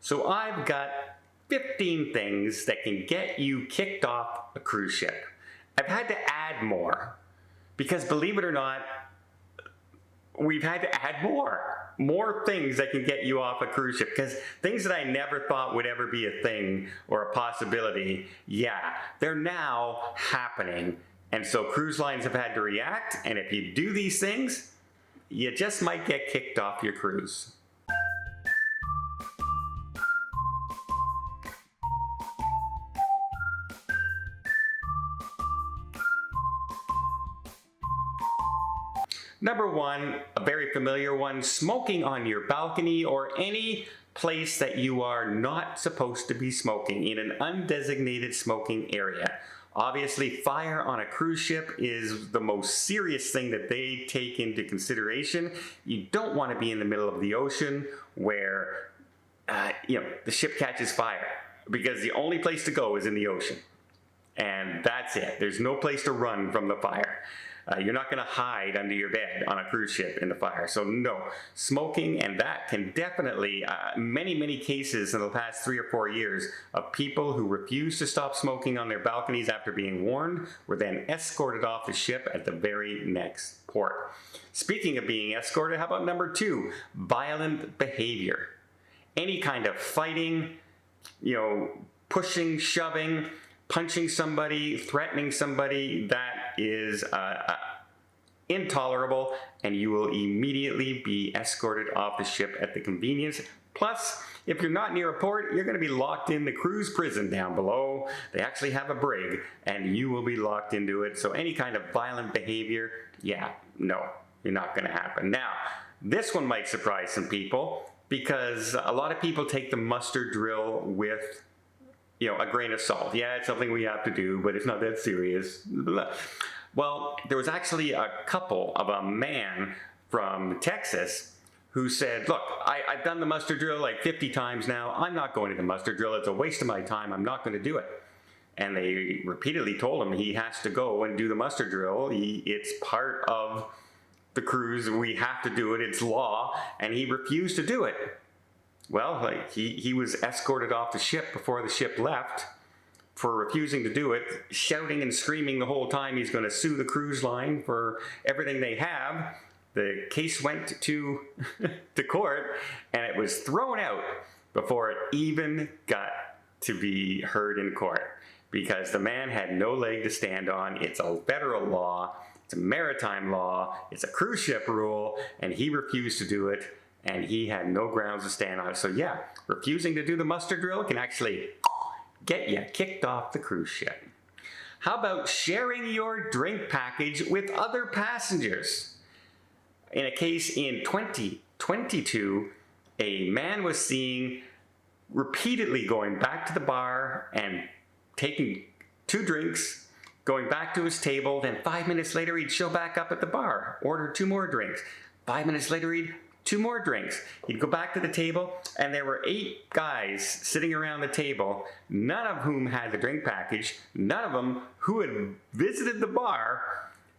So I've got 15 things that can get you kicked off a cruise ship. I've had to add more because, believe it or not, we've had to add more things that can get you off a cruise ship, because things that I never thought would ever be a thing or a possibility, yeah, they're now happening. And so cruise lines have had to react, and if you do these things, you just might get kicked off your cruise. Number one, a very familiar one, smoking on your balcony or any place that you are not supposed to be smoking, in an undesignated smoking area. Obviously, fire on a cruise ship is the most serious thing that they take into consideration. You don't want to be in the middle of the ocean where the ship catches fire, because the only place to go is in the ocean. And that's it. There's no place to run from the fire. You're not going to hide under your bed on a cruise ship in the fire. So no, smoking, and that can definitely, many cases in the past 3 or 4 years of people who refused to stop smoking on their balconies after being warned were then escorted off the ship at the very next port. Speaking of being escorted, how about number 2, violent behavior. Any kind of fighting, pushing, shoving, punching somebody, threatening somebody, that is intolerable, and you will immediately be escorted off the ship at the convenience. Plus, if you're not near a port, you're going to be locked in the cruise prison down below. They actually have a brig, and you will be locked into it. So any kind of violent behavior, yeah, no, you're not going to happen. Now, this one might surprise some people, because a lot of people take the muster drill with a grain of salt. Yeah, it's something we have to do, but it's not that serious. Well, there was actually a couple of a man from Texas who said, look, I've done the muster drill like 50 times now. I'm not going to the muster drill. It's a waste of my time. I'm not going to do it. And they repeatedly told him he has to go and do the muster drill. It's part of the cruise. We have to do it. It's law. And he refused to do it. Well, he was escorted off the ship before the ship left for refusing to do it, shouting and screaming the whole time he's going to sue the cruise line for everything they have. The case went to court, and it was thrown out before it even got to be heard in court, because the man had no leg to stand on. It's a federal law, it's a maritime law, it's a cruise ship rule, and he refused to do it. And he had no grounds to stand on it. So yeah, refusing to do the muster drill can actually get you kicked off the cruise ship. How about sharing your drink package with other passengers? In a case in 2022, a man was seen repeatedly going back to the bar and taking 2 drinks, going back to his table, then 5 minutes later he'd show back up at the bar, order 2 more drinks. 5 minutes later he'd 2 more drinks. He'd go back to the table, and there were 8 guys sitting around the table, none of whom had the drink package, none of them who had visited the bar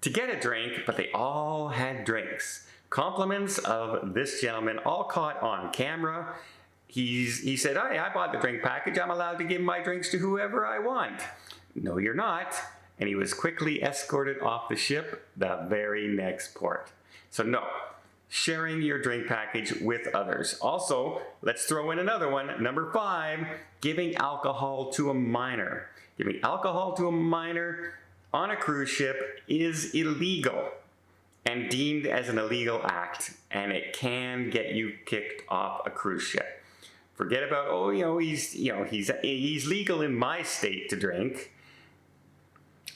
to get a drink, but they all had drinks. Compliments of this gentleman, all caught on camera. He said, hey, I bought the drink package. I'm allowed to give my drinks to whoever I want. No, you're not. And he was quickly escorted off the ship the very next port. So no. Sharing your drink package with others. Also, let's throw in another one. Number 5, giving alcohol to a minor. Giving alcohol to a minor on a cruise ship is illegal and deemed as an illegal act, and it can get you kicked off a cruise ship. Forget about, he's legal in my state to drink,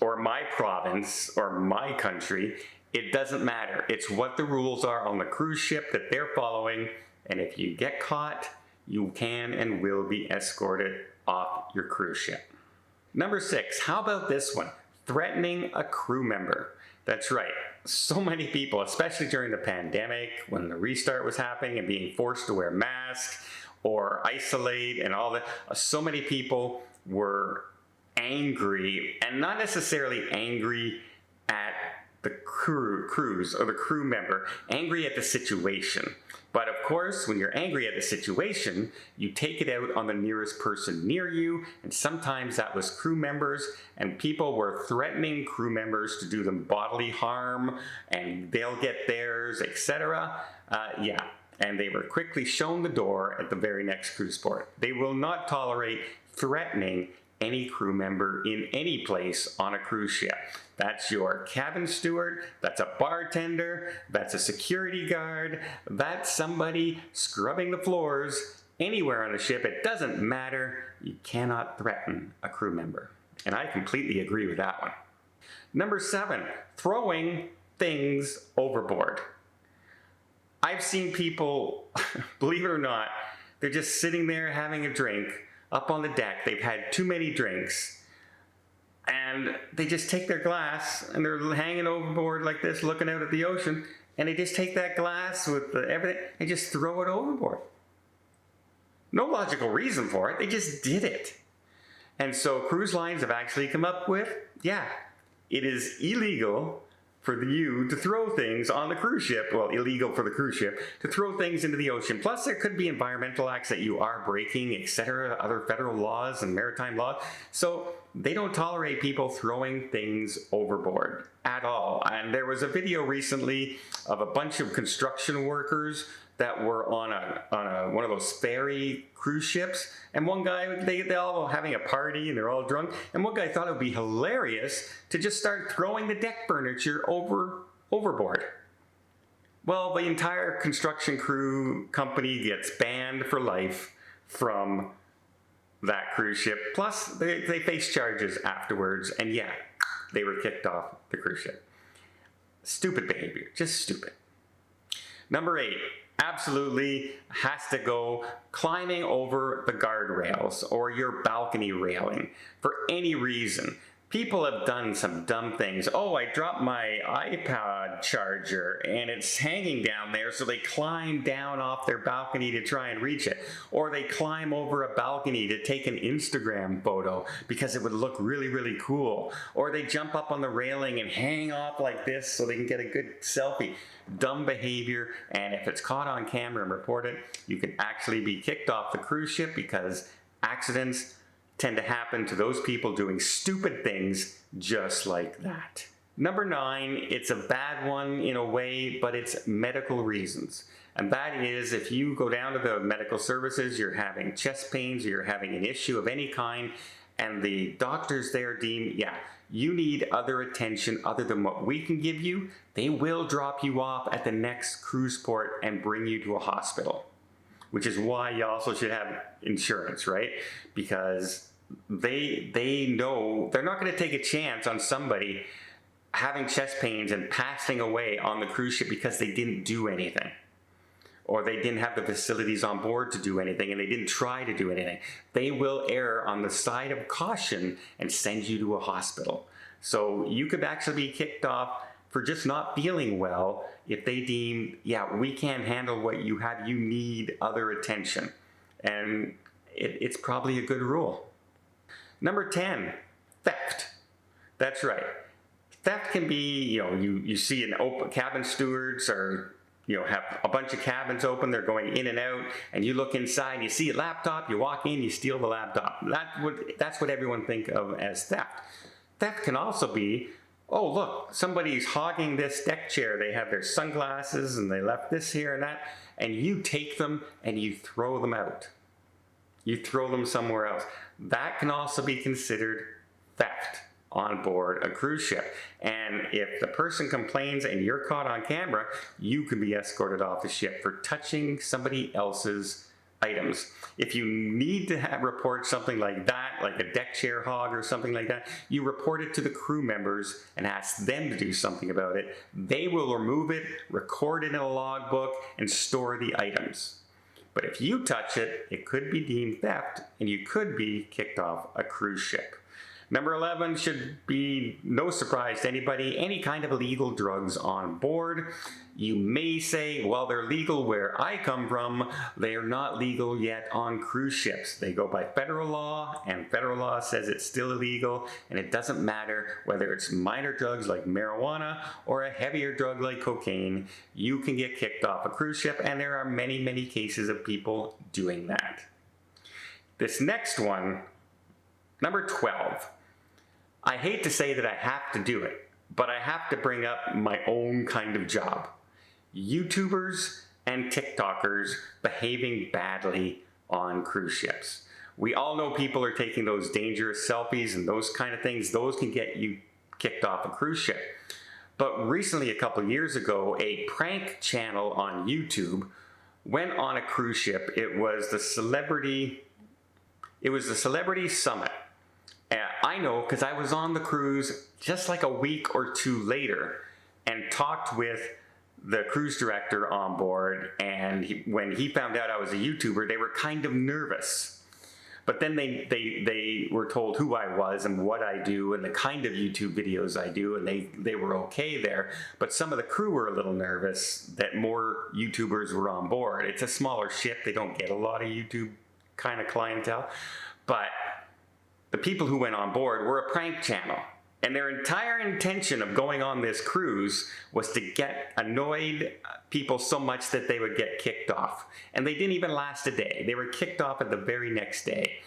or my province, or my country. It doesn't matter. It's what the rules are on the cruise ship that they're following, and if you get caught, you can and will be escorted off your cruise ship. Number 6, how about this one? Threatening a crew member. That's right. So many people, especially during the pandemic, when the restart was happening and being forced to wear masks or isolate and all that, so many people were angry, and not necessarily angry at the cruise or the crew member, angry at the situation. But of course, when you're angry at a situation, you take it out on the nearest person near you, and sometimes that was crew members, and people were threatening crew members to do them bodily harm, and they'll get theirs, etc. Yeah, and they were quickly shown the door at the very next cruise port. They will not tolerate threatening any crew member in any place on a cruise ship. That's your cabin steward, that's a bartender, that's a security guard, that's somebody scrubbing the floors. Anywhere on the ship, it doesn't matter. You cannot threaten a crew member. And I completely agree with that one. Number 7, throwing things overboard. I've seen people, believe it or not, they're just sitting there having a drink up on the deck. They've had too many drinks, and they just take their glass and they're hanging overboard like this, looking out at the ocean, and they just take that glass with everything and just throw it overboard. No logical reason for it, they just did it. And so cruise lines have actually come up with, yeah, it is illegal for you to throw things on the cruise ship, well, illegal for the cruise ship, to throw things into the ocean. Plus, there could be environmental acts that you are breaking, etc., other federal laws and maritime laws. So they don't tolerate people throwing things overboard at all. And there was a video recently of a bunch of construction workers that were on one of those ferry cruise ships, and one guy, they all were having a party and they're all drunk, and one guy thought it would be hilarious to just start throwing the deck furniture overboard. Well, the entire construction crew company gets banned for life from that cruise ship, plus they face charges afterwards, and yeah, they were kicked off the cruise ship. Stupid behavior, just stupid. Number 8. Absolutely has to go climbing over the guardrails or your balcony railing for any reason. People have done some dumb things. Oh, I dropped my iPod charger and it's hanging down there, so they climb down off their balcony to try and reach it. Or they climb over a balcony to take an Instagram photo because it would look really, really cool. Or they jump up on the railing and hang off like this so they can get a good selfie. Dumb behavior, and if it's caught on camera and reported, you can actually be kicked off the cruise ship because accidents tend to happen to those people doing stupid things just like that. Number 9, it's a bad one in a way, but it's medical reasons. And that is, if you go down to the medical services, you're having chest pains, you're having an issue of any kind, and the doctors there deem, yeah, you need other attention other than what we can give you, they will drop you off at the next cruise port and bring you to a hospital. Which is why you also should have insurance, right? Because they know they're not going to take a chance on somebody having chest pains and passing away on the cruise ship because they didn't do anything, or they didn't have the facilities on board to do anything, and they didn't try to do anything. They will err on the side of caution and send you to a hospital. So you could actually be kicked off for just not feeling well if they deem, yeah, we can't handle what you have, you need other attention. And it's probably a good rule. Number 10, theft. That's right. Theft can be, you see an open cabin stewards or have a bunch of cabins open, they're going in and out, and you look inside, you see a laptop, you walk in, you steal the laptop. That's what everyone think of as theft. Theft can also be, oh look, somebody's hogging this deck chair, they have their sunglasses and they left this here and that, and you take them and you throw them out. You throw them somewhere else. That can also be considered theft on board a cruise ship. And if the person complains and you're caught on camera, you can be escorted off the ship for touching somebody else's items. If you need to report something like that, like a deck chair hog or something like that, you report it to the crew members and ask them to do something about it. They will remove it, record it in a logbook, and store the items. But if you touch it, it could be deemed theft and you could be kicked off a cruise ship. Number 11 should be no surprise to anybody, any kind of illegal drugs on board. You may say, well, they're legal where I come from. They are not legal yet on cruise ships. They go by federal law, and federal law says it's still illegal, and it doesn't matter whether it's minor drugs like marijuana or a heavier drug like cocaine. You can get kicked off a cruise ship, and there are many, many cases of people doing that. This next one, number 12. I hate to say that I have to do it, but I have to bring up my own kind of job. YouTubers and TikTokers behaving badly on cruise ships. We all know people are taking those dangerous selfies and those kind of things. Those can get you kicked off a cruise ship. But recently, a couple years ago, a prank channel on YouTube went on a cruise ship. It was the Celebrity Summit. I know because I was on the cruise just like a week or two later and talked with the cruise director on board, and when he found out I was a YouTuber, they were kind of nervous. But then they were told who I was and what I do and the kind of YouTube videos I do, and they were okay there. But some of the crew were a little nervous that more YouTubers were on board. It's a smaller ship. They don't get a lot of YouTube kind of clientele. But the people who went on board were a prank channel, and their entire intention of going on this cruise was to get annoyed people so much that they would get kicked off. And they didn't even last a day. They were kicked off at the very next day.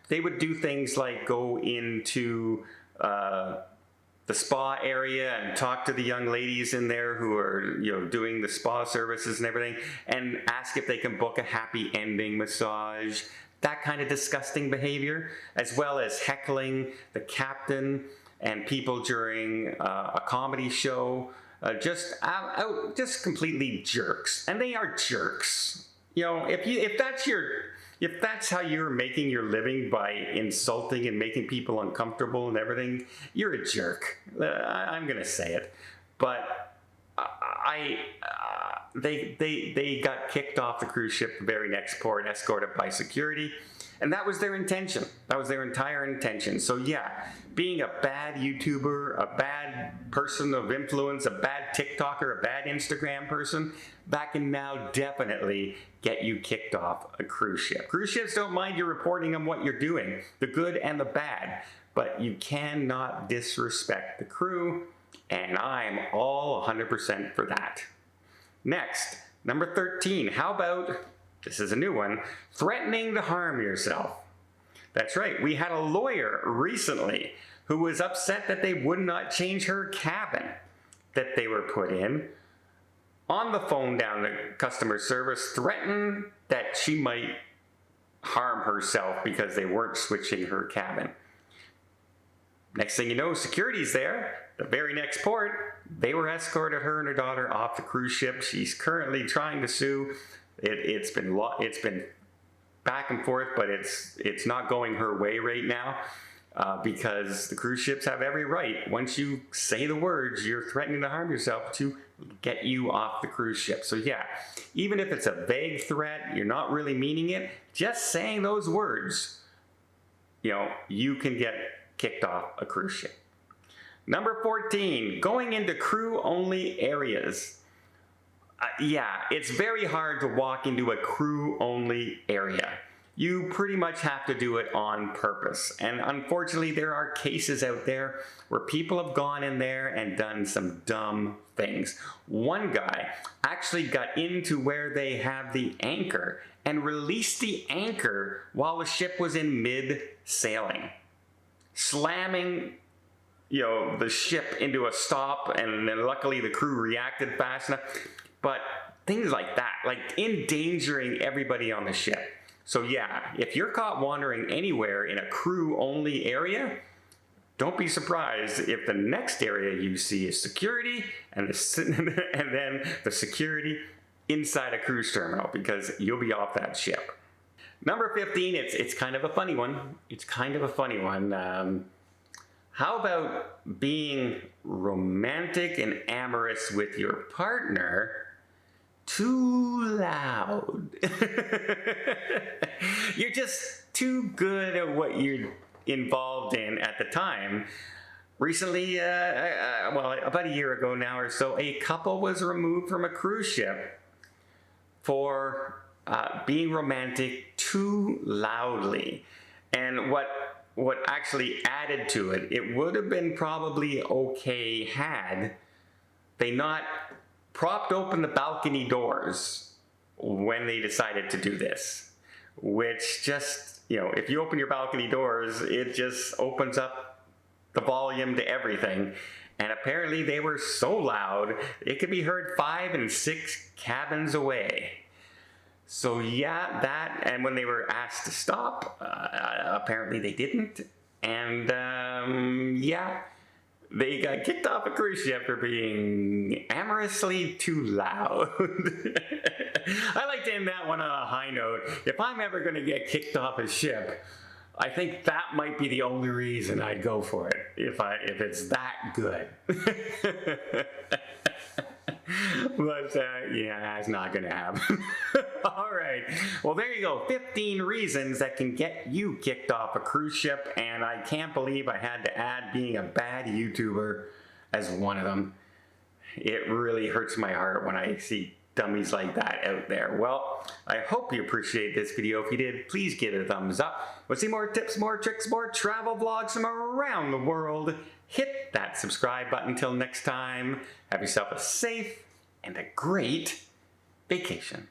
They would do things like go into the spa area and talk to the young ladies in there who are, doing the spa services and everything, and ask if they can book a happy ending massage. That kind of disgusting behavior, as well as heckling the captain and people during a comedy show. Just completely jerks, and they are jerks. If that's how you're making your living, by insulting and making people uncomfortable and everything, you're a jerk. I'm gonna say it, but they got kicked off the cruise ship the very next port, escorted by security, and that was their intention. That was their entire intention. So yeah, being a bad YouTuber, a bad person of influence, a bad TikToker, a bad Instagram person, that can now definitely get you kicked off a cruise ship. Cruise ships don't mind you reporting on what you're doing, the good and the bad, but you cannot disrespect the crew, and I'm all 100% for that. Next, number 13, how about, this is a new one, threatening to harm yourself. That's right, we had a lawyer recently who was upset that they would not change her cabin that they were put in. On the phone down to customer service, threatened that she might harm herself because they weren't switching her cabin. Next thing you know, security's there. The very next port, they were escorted, her and her daughter, off the cruise ship. She's currently trying to sue. It's been back and forth, but it's not going her way right now because the cruise ships have every right. Once you say the words, you're threatening to harm yourself, to get you off the cruise ship. So yeah, even if it's a vague threat, you're not really meaning it, just saying those words, you can get kicked off a cruise ship. Number 14, going into crew-only areas. Yeah, it's very hard to walk into a crew-only area. You pretty much have to do it on purpose. And unfortunately, there are cases out there where people have gone in there and done some dumb things. One guy actually got into where they have the anchor and released the anchor while the ship was in mid-sailing, slamming the ship into a stop, and then luckily the crew reacted fast enough. But things like that, like endangering everybody on the ship. So yeah, if you're caught wandering anywhere in a crew-only area, don't be surprised if the next area you see is security, and then the security inside a cruise terminal, because you'll be off that ship. Number 15, it's kind of a funny one. It's kind of a funny one. How about being romantic and amorous with your partner too loud? You're just too good at what you're involved in at the time. Recently, well, about a year ago now or so, a couple was removed from a cruise ship for being romantic too loudly. And what actually added to it, it would have been probably okay had they not propped open the balcony doors when they decided to do this. Which just, you know, if you open your balcony doors, it just opens up the volume to everything. And apparently they were so loud, it could be heard 5 and 6 cabins away. So yeah, that, and when they were asked to stop, apparently they didn't. And yeah, they got kicked off a cruise ship for being amorously too loud. I like to end that one on a high note. If I'm ever going to get kicked off a ship, I think that might be the only reason I'd go for it, if it's that good. But yeah, that's not gonna happen. All right, well there you go, 15 reasons that can get you kicked off a cruise ship, and I can't believe I had to add being a bad YouTuber as one of them. It really hurts my heart when I see dummies like that out there. Well, I hope you appreciate this video. If you did, please give it a thumbs up. We'll see more tips, more tricks, more travel vlogs from around the world. Hit that subscribe button. Until next time, have yourself a safe and a great vacation.